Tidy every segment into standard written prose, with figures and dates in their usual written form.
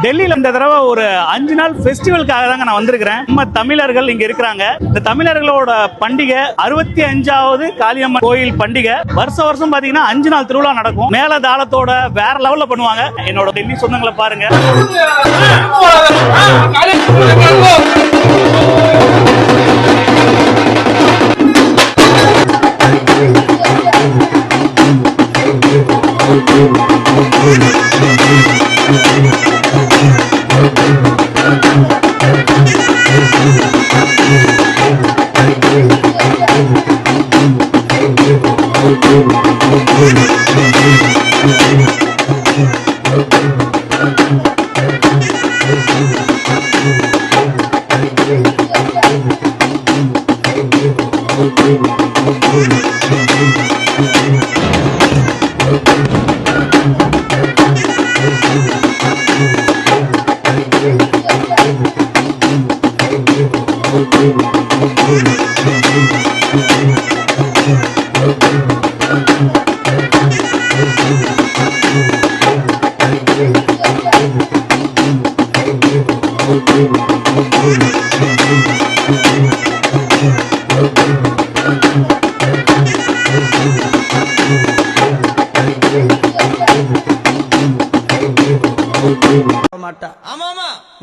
டெல்லியில இந்த தடவை ஒரு 5 நாள் ஃபெஸ்டிவலுக்காக தாங்க நான் வந்திருக்கிறேன். நம்ம தமிழர்கள் இங்க இருக்கிறாங்க. இந்த தமிழர்களோட பண்டிகை 65வது காளியம்மன் கோயில் பண்டிகை. வருஷம் பாத்தீங்கன்னா 5 நாள் திருவிழா நடக்கும். மேல தாளத்தோட வேற லெவல்ல பண்ணுவாங்க. என்னோட டெல்லி சொந்தங்களை பாருங்க.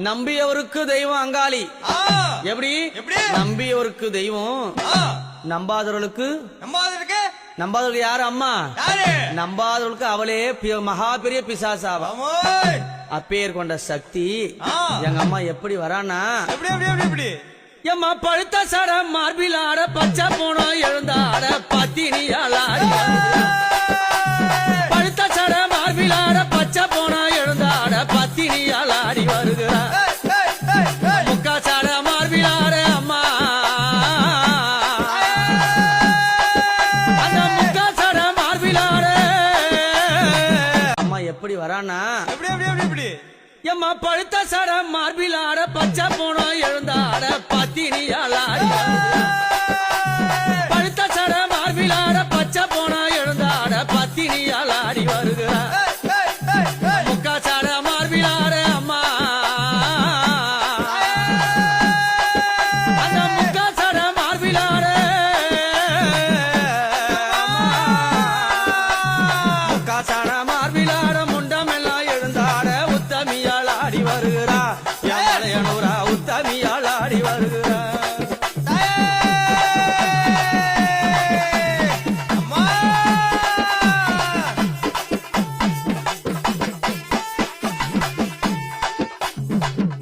நம்பியவருக்கு தெய்வம் அங்காளி. எப்படி நம்பியவருக்கு தெய்வம், நம்பாதவர்களுக்கு யாரு அம்மா, நம்பாதவர்களுக்கு அவளே மகா பெரிய பிசாசாவா. அப்பேர் கொண்ட சக்தி எங்க அம்மா எப்படி வரானா, எம்மா பழுத்த சட மார்பில் ஆட பச்சை போனோம் எழுந்தாட பத்தினியால பழுத்த சட மார்பில் ஆட பச்சை போனோம் எழுந்தாட பத்தினியால் ஆடி வருகிறார். முக்கா சட மார்பில் ஆட அம்மா, அந்த முக்கா சட மார்பில் ஆட அம்மா எப்படி வரானா, எம்மா பழுத்த சட மார்பில் ஆட பச்சை போனோம் எழுந்தாட பத்தினியால் ஆடி பழுத்த சட மார்பில் ஆட பச்சை போனோம் எழுந்தாட பத்தினியால் ஆடி வருகிறார். முக்கா சட மார்பில் ஆட அம்மா, அந்த முக்கா சட மார்பில் ஆட முக்கா சட மார்பில் ஆட முண்டம் எல்லாம் எழுந்தாட உத்தமியால் ஆடி வருகிறா. யாழையனூரா உத்தமியால் ஆடி வருகிறா.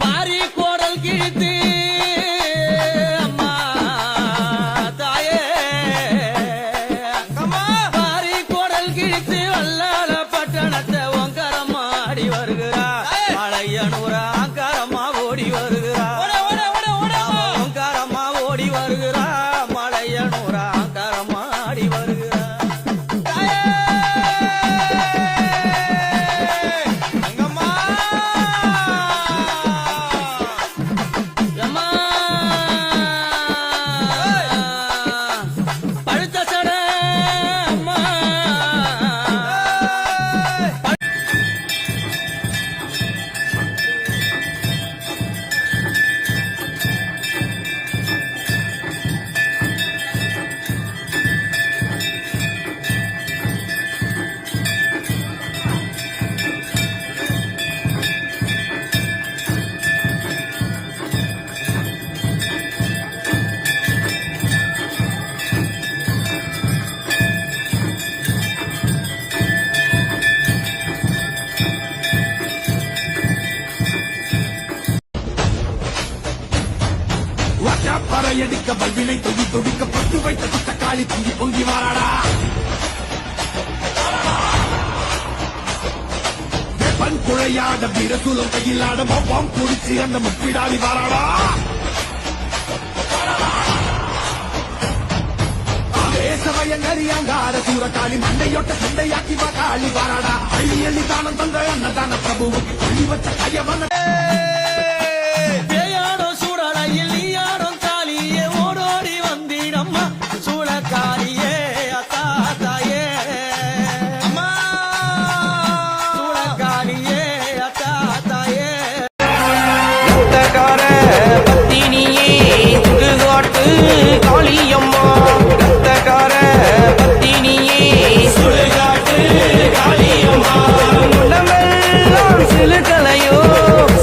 மாறி கோடல் கிழித்து அம்மா தாயே, மாறி கோடல் கிழித்து வல்லால பட்டணத்தை ஒங்கரம்மா ஆடி வருகிறா. மலையனூரா அங்கரம்மா ஓடி வருகிறா. ஒங்கரம்மா ஓடி வருகிறா. மலையனூரா அங்கரம்மா ஆடி வருகிறா. எம்மா பழுத்த சட அம்மா, பறையடிக்க பல்வினை தொகி தொடுக்க பட்டு வைத்த குட்டக்காளி பொங்கி பொங்கி வாராடா. வெப்பன் குழையாட வீரசூலம் கையிலாட மொப்பம் குடிச்சு அந்த முப்பிடாதி வாராடா. சமய நரியாங்கார சூரக்காளி மண்டையொட்ட சண்டையாக்கி காளி வாராடா. அள்ளி அள்ளி தானம் தந்த அன்னதான பிரபுவுக்கு அள்ளி வச்ச கையவன சூழக்காரியே அத்தா தாயே உடம்பெல்லாம் சிலுக்கலையோ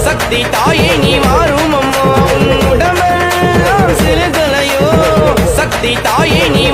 சக்தி தாயே நீ மாறும் அம்மா உன் உடம்பெல்லாம் சிலுக்கலையோ சக்தி தாயே நீ